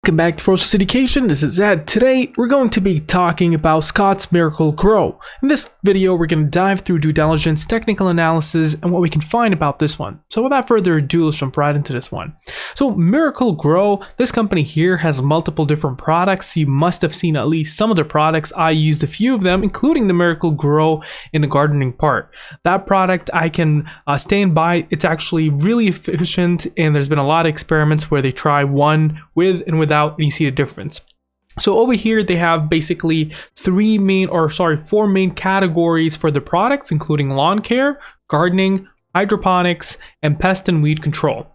Welcome back to Ferocious Education. This is Ed. Today we're going to be talking about Scott's Miracle-Gro. In this video we're going to dive through due diligence, technical analysis, and what we can find about this one. So without further ado, let's jump right into this one. So Miracle-Gro, this company here has multiple different products. You must have seen at least some of their products. I used a few of them, including the Miracle-Gro in the gardening part. That product I can stand by. It's actually really efficient, and there's been a lot of experiments where they try one with and without, and you see the difference. So over here they have basically four main categories for the products, including lawn care, gardening, hydroponics, and pest and weed control.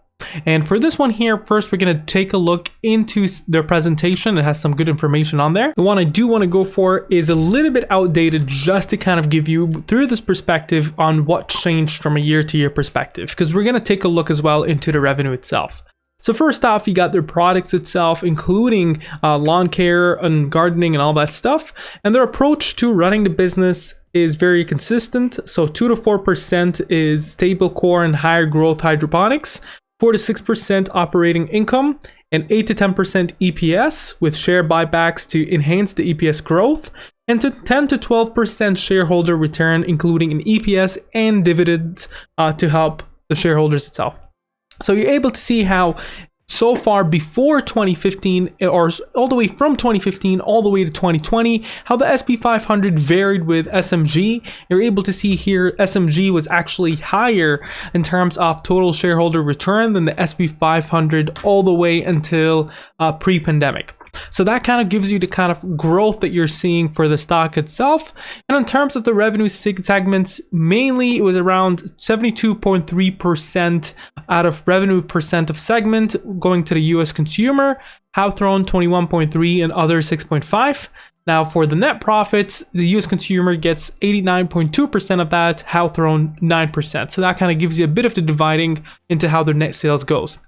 And for this one here, first we're going to take a look into their presentation. It has some good information on there. The one I do want to go for is a little bit outdated, just to kind of give you through this perspective on what changed from a year-to-year perspective, because we're going to take a look as well into the revenue itself. So first off, you got their products itself, including lawn care and gardening and all that stuff. And their approach to running the business is very consistent. So 2 to 4% is stable core and higher growth hydroponics, 4 to 6% operating income, and 8 to 10% EPS with share buybacks to enhance the EPS growth, and to 10 to 12% shareholder return, including an EPS and dividends to help the shareholders itself. So you're able to see how so far before 2015, or all the way from 2015 all the way to 2020, how the SP 500 varied with SMG. You're able to see here SMG was actually higher in terms of total shareholder return than the SP 500 all the way until pre-pandemic. So that kind of gives you the kind of growth that you're seeing for the stock itself. And in terms of the revenue segments, mainly it was around 72.3% out of revenue percent of segment going to the US consumer, Hawthorne 21.3% and other 6.5%. Now for the net profits, the US consumer gets 89.2% of that, Hawthorne 9%. So that kind of gives you a bit of the dividing into how their net sales goes.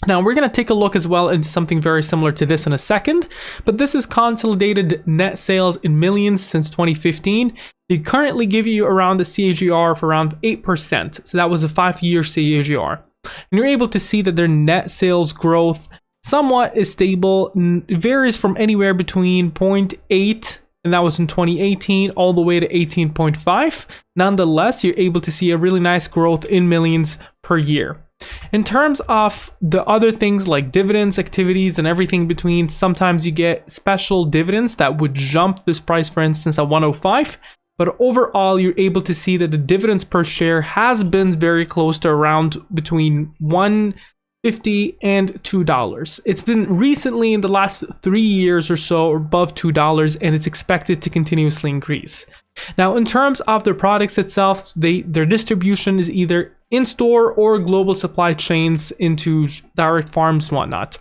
Now we're going to take a look as well into something very similar to this in a second, but this is consolidated net sales in millions since 2015. They currently give you around a CAGR of around 8%. So that was a 5-year CAGR. And you're able to see that their net sales growth somewhat is stable. It varies from anywhere between 0.8, and that was in 2018, all the way to 18.5. Nonetheless, you're able to see a really nice growth in millions per year. In terms of the other things like dividends, activities, and everything between, sometimes you get special dividends that would jump this price, for instance, at 105. But overall, you're able to see that the dividends per share has been very close to around between $1.50 and $2. It's been recently in the last 3 years or so above $2, and it's expected to continuously increase. Now, in terms of their products itself, their distribution is either in-store or global supply chains into direct farms and whatnot.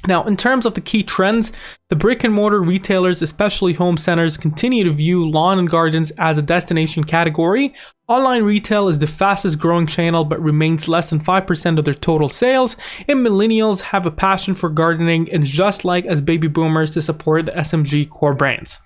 Now, in terms of the key trends, the brick and mortar retailers, especially home centers, continue to view lawn and gardens as a destination category. Online retail is the fastest growing channel but remains less than 5% of their total sales. And millennials have a passion for gardening, and just like as baby boomers, to support the SMG core brands.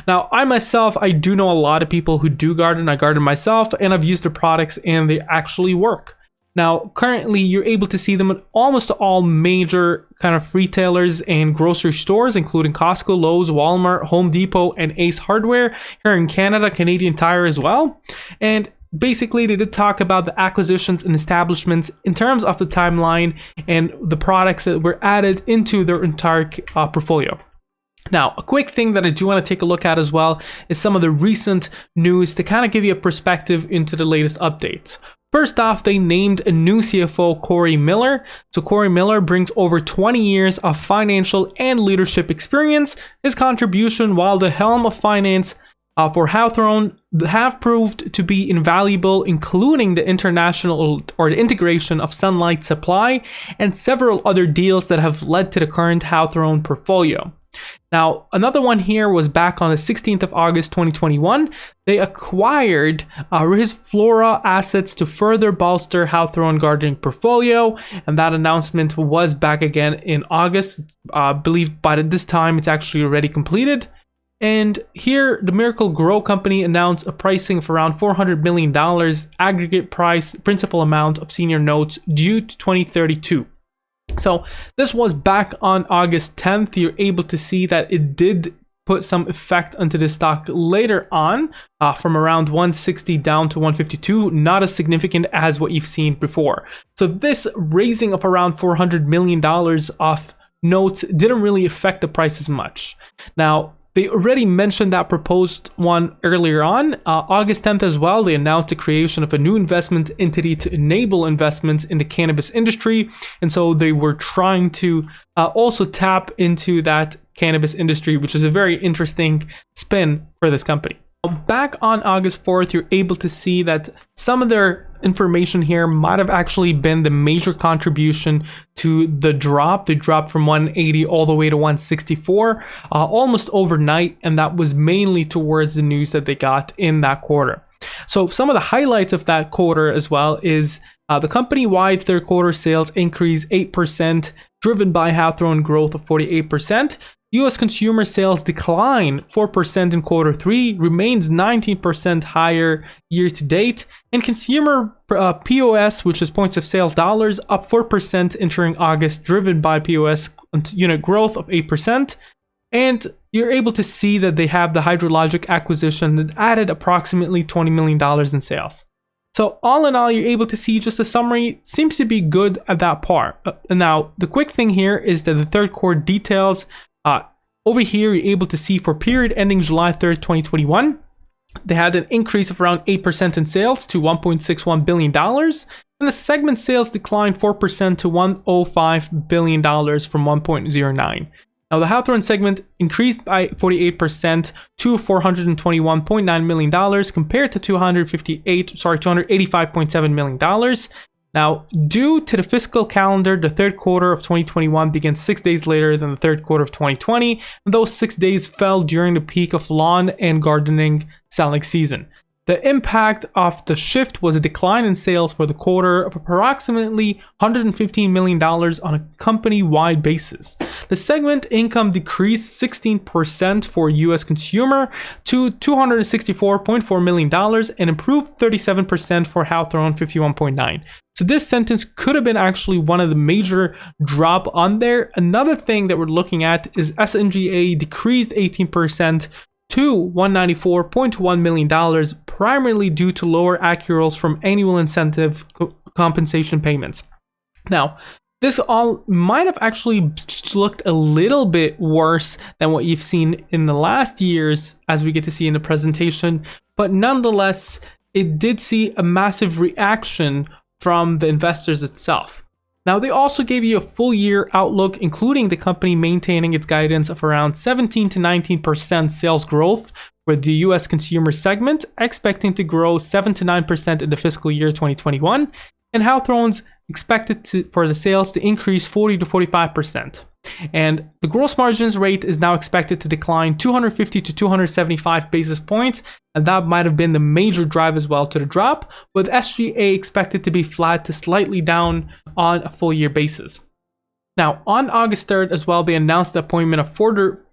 Now, I do know a lot of people who do garden. I garden myself, and I've used their products and they actually work. Now, currently, you're able to see them at almost all major kind of retailers and grocery stores, including Costco, Lowe's, Walmart, Home Depot, and Ace Hardware. Here in Canada, Canadian Tire as well. And basically, they did talk about the acquisitions and establishments in terms of the timeline and the products that were added into their entire portfolio. Now, a quick thing that I do want to take a look at as well is some of the recent news to kind of give you a perspective into the latest updates. First off, they named a new CFO, Corey Miller. So Corey Miller brings over 20 years of financial and leadership experience. His contribution while the helm of finance for Hawthorne have proved to be invaluable, including the the integration of Sunlight Supply and several other deals that have led to the current Hawthorne portfolio. Now, another one here was back on the 16th of August 2021. They acquired his Flora assets to further bolster Hawthorne gardening portfolio, and that announcement was back again in August. I believe by this time it's actually already completed. And here, the Miracle-Gro company announced a pricing of around $400 million aggregate principal amount of senior notes due to 2032. So this was back on August 10th. You're able to see that it did put some effect onto the stock later on, from around 160 down to 152, not as significant as what you've seen before. So this raising of around $400 million off notes didn't really affect the price as much. Now, they already mentioned that proposed one earlier on. August 10th as well, they announced the creation of a new investment entity to enable investments in the cannabis industry. And so they were trying to also tap into that cannabis industry, which is a very interesting spin for this company. Back on August 4th, you're able to see that some of their information here might have actually been the major contribution to the drop. They dropped from 180 all the way to 164 almost overnight, and that was mainly towards the news that they got in that quarter. So some of the highlights of that quarter as well is the company-wide third quarter sales increased 8%, driven by Hawthorne growth of 48%. U.S. consumer sales decline 4% in quarter 3, remains 19% higher year to date, and consumer POS, which is points of sale dollars, up 4% entering August, driven by POS unit growth of 8%. And you're able to see that they have the Hydrologic acquisition that added approximately $20 million in sales. So all in all, you're able to see just a summary seems to be good at that part. Now, the quick thing here is that the third quarter details, over here, you're able to see for period ending July 3rd, 2021, they had an increase of around 8% in sales to $1.61 billion. And the segment sales declined 4% to $1.05 billion from 1.09. Now, the Hawthorne segment increased by 48% to $421.9 million compared to $285.7 million. Now, due to the fiscal calendar, the third quarter of 2021 begins 6 days later than the third quarter of 2020, and those 6 days fell during the peak of lawn and gardening selling season. The impact of the shift was a decline in sales for the quarter of approximately $115 million on a company-wide basis. The segment income decreased 16% for U.S. consumer to $264.4 million and improved 37% for Hawthorne, 51.9. So this sentence could have been actually one of the major drop on there. Another thing that we're looking at is SMGA decreased 18% to $194.1 million, primarily due to lower accruals from annual incentive compensation payments. Now, this all might have actually looked a little bit worse than what you've seen in the last years, as we get to see in the presentation, but nonetheless, it did see a massive reaction from the investors itself. Now, they also gave you a full year outlook, including the company maintaining its guidance of around 17 to 19% sales growth for the US consumer segment, expecting to grow 7 to 9% in the fiscal year 2021, and Hawthorne's expected for the sales to increase 40 to 45%. And the gross margins rate is now expected to decline 250 to 275 basis points, and that might have been the major drive as well to the drop, with SGA expected to be flat to slightly down on a full year basis. Now, on August 3rd as well, they announced the appointment of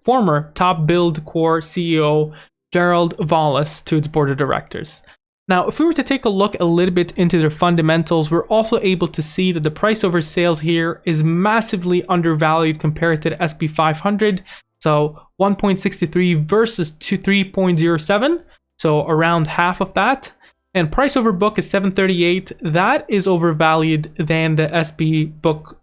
former Top Build Core CEO Gerald Wallace to its board of directors. Now, if we were to take a look a little bit into their fundamentals, we're also able to see that the price over sales here is massively undervalued compared to the SP 500. So 1.63 versus 3.07, so around half of that. And price over book is 738. That is overvalued than the SP book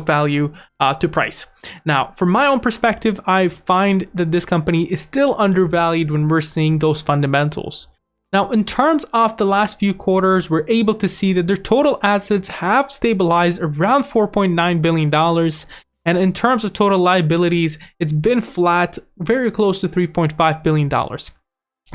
value to price. Now, from my own perspective, I find that this company is still undervalued when we're seeing those fundamentals. Now, in terms of the last few quarters, we're able to see that their total assets have stabilized around $4.9 billion. And in terms of total liabilities, it's been flat, very close to $3.5 billion.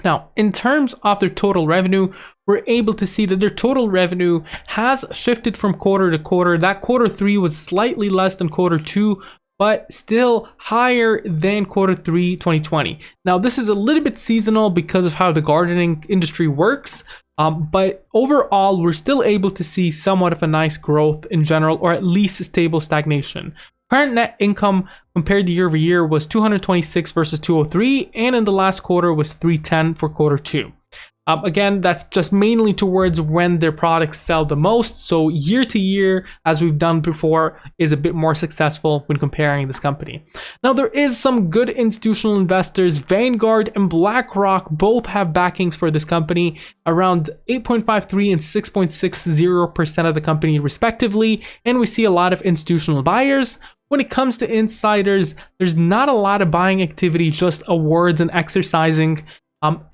Now, in terms of their total revenue, we're able to see that their total revenue has shifted from quarter to quarter. That quarter 3 was slightly less than quarter 2, but still higher than quarter 3 2020. Now, this is a little bit seasonal because of how the gardening industry works, but overall, we're still able to see somewhat of a nice growth in general, or at least stable stagnation. Current net income compared to year over year was 226 versus 203, and in the last quarter was 310 for quarter 2. Again, that's just mainly towards when their products sell the most. So year to year, as we've done before, is a bit more successful when comparing this company. Now, there is some good institutional investors. Vanguard and BlackRock both have backings for this company, around 8.53 and 6.60% of the company respectively. And we see a lot of institutional buyers. When it comes to insiders, there's not a lot of buying activity, just awards and exercising.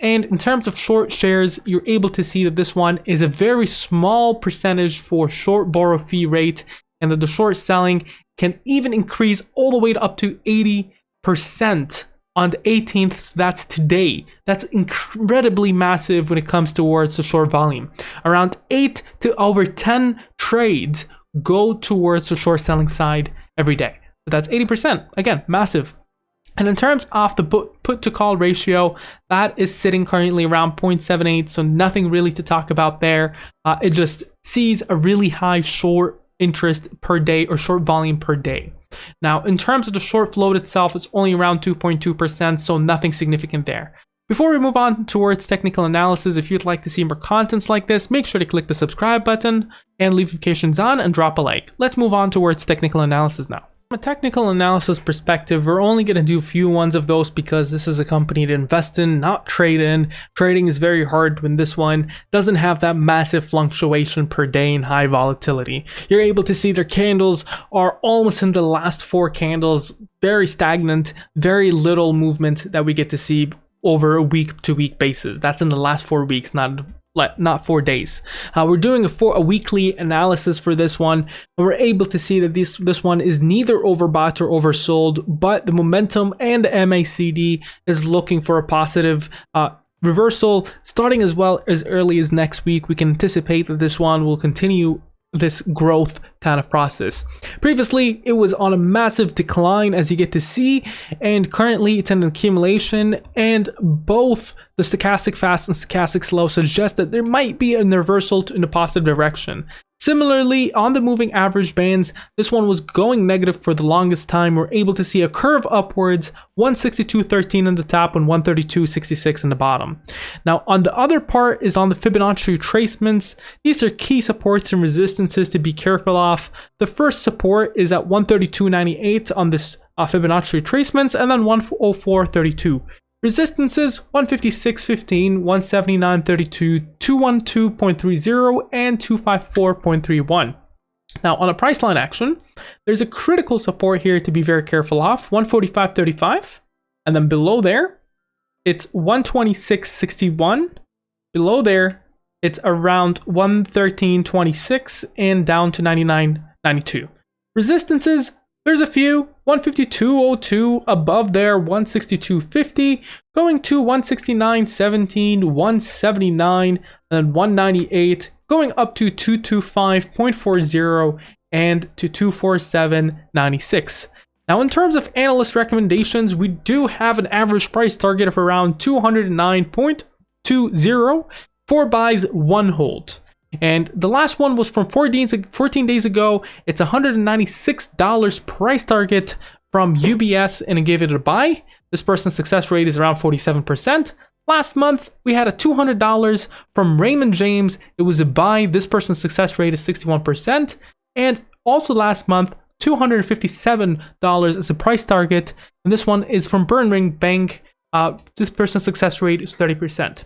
And in terms of short shares, you're able to see that this one is a very small percentage for short borrow fee rate, and that the short selling can even increase all the way to up to 80% on the 18th. So that's today. That's incredibly massive when it comes towards the short volume. Around 8 to over 10 trades go towards the short selling side every day. So that's 80%. Again, massive. And in terms of the put to call ratio, that is sitting currently around 0.78, so nothing really to talk about there. It just sees a really high short interest per day or short volume per day. Now, in terms of the short float itself, it's only around 2.2%, so nothing significant there. Before we move on towards technical analysis, if you'd like to see more contents like this, make sure to click the subscribe button and leave notifications on and drop a like. Let's move on towards technical analysis now. From a technical analysis perspective, we're only going to do a few ones of those because this is a company to invest in, not trade in. Trading is very hard when this one doesn't have that massive fluctuation per day and high volatility. You're able to see their candles are almost in the last 4 candles, very stagnant, very little movement that we get to see over a week-to-week basis. That's in the last 4 weeks, not 4 days. We're doing a weekly analysis for this one, and we're able to see that this one is neither overbought or oversold, but the momentum and the MACD is looking for a positive reversal starting as well as early as next week. We can anticipate that this one will continue this growth kind of process. Previously, it was on a massive decline, as you get to see, and currently it's in an accumulation, and both the stochastic fast and stochastic slow suggest that there might be a reversal in a positive direction. Similarly, on the moving average bands, this one was going negative for the longest time. We're able to see a curve upwards, 162.13 on the top and 132.66 in the bottom. Now, on the other part is on the Fibonacci retracements. These are key supports and resistances to be careful of. The first support is at 132.98 on this Fibonacci retracements, and then 104.32. Resistances 156.15, 179.32, 212.30, and 254.31. Now, on a price line action, there's a critical support here to be very careful of, 145.35, and then below there, it's 126.61. Below there, it's around 113.26 and down to 99.92. Resistances, there's a few, 152.02, above there 162.50, going to 169.17, 179, and then 198, going up to 225.40 and to 247.96. Now, in terms of analyst recommendations, we do have an average price target of around 209.20, 4 buys, 1 hold. And the last one was from 14 days ago. It's $196 price target from UBS, and I gave it a buy. This person's success rate is around 47%. Last month, we had a $200 from Raymond James. It was a buy. This person's success rate is 61%. And also last month, $257 as a price target. And this one is from Burnring Bank. This person's success rate is 30%.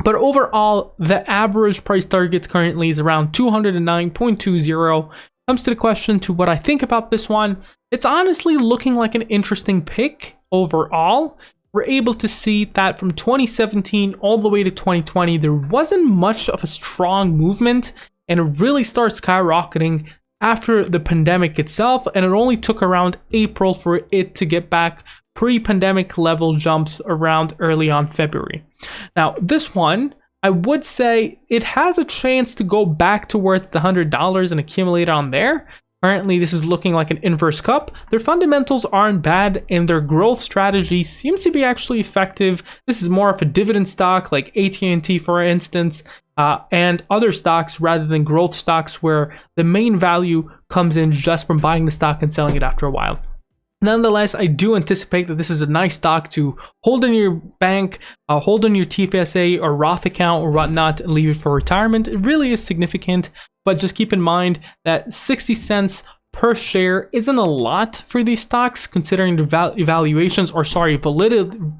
But overall, the average price target currently is around 209.20. Comes to the question to what I think about this one. It's honestly looking like an interesting pick overall. We're able to see that from 2017 all the way to 2020, there wasn't much of a strong movement, and it really starts skyrocketing after the pandemic itself, and it only took around April for it to get back pre-pandemic level jumps around early on February. Now, this one, I would say it has a chance to go back towards the $100 and accumulate on there. Currently, this is looking like an inverse cup. Their fundamentals aren't bad, and their growth strategy seems to be actually effective. This is more of a dividend stock like AT&T, for instance, and other stocks rather than growth stocks where the main value comes in just from buying the stock and selling it after a while. Nonetheless, I do anticipate that this is a nice stock to hold in your bank, hold in your TFSA or Roth account or whatnot, and leave it for retirement. It really is significant, but just keep in mind that 60 cents per share isn't a lot for these stocks, considering the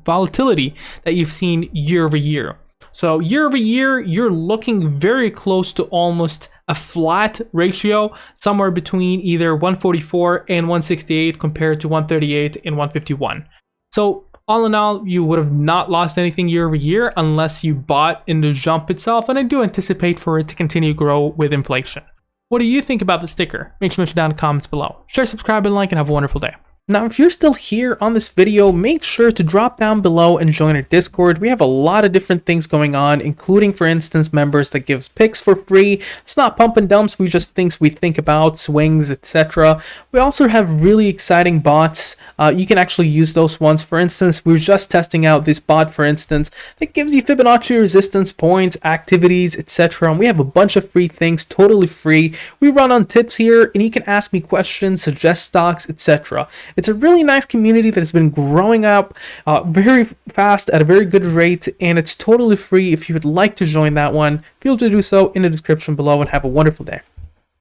volatility that you've seen year over year. So year over year, you're looking very close to almost a flat ratio, somewhere between either 144 and 168 compared to 138 and 151. So all in all, you would have not lost anything year over year unless you bought in the jump itself, and I do anticipate for it to continue to grow with inflation. What do you think about the sticker? Make sure to mention down in the comments below. Share, subscribe, and like, and have a wonderful day. Now, if you're still here on this video, make sure to drop down below and join our Discord. We have a lot of different things going on, including, for instance, members that gives picks for free. It's not pump and dumps, we just things we think about, swings, etc. We also have really exciting bots. You can actually use those ones. For instance, we're just testing out this bot, for instance, that gives you Fibonacci resistance points, activities, etc. And we have a bunch of free things, totally free. We run on tips here, and you can ask me questions, suggest stocks, etc. It's a really nice community that has been growing up very fast at a very good rate, and it's totally free. If you would like to join that one, feel free to do so in the description below, and have a wonderful day.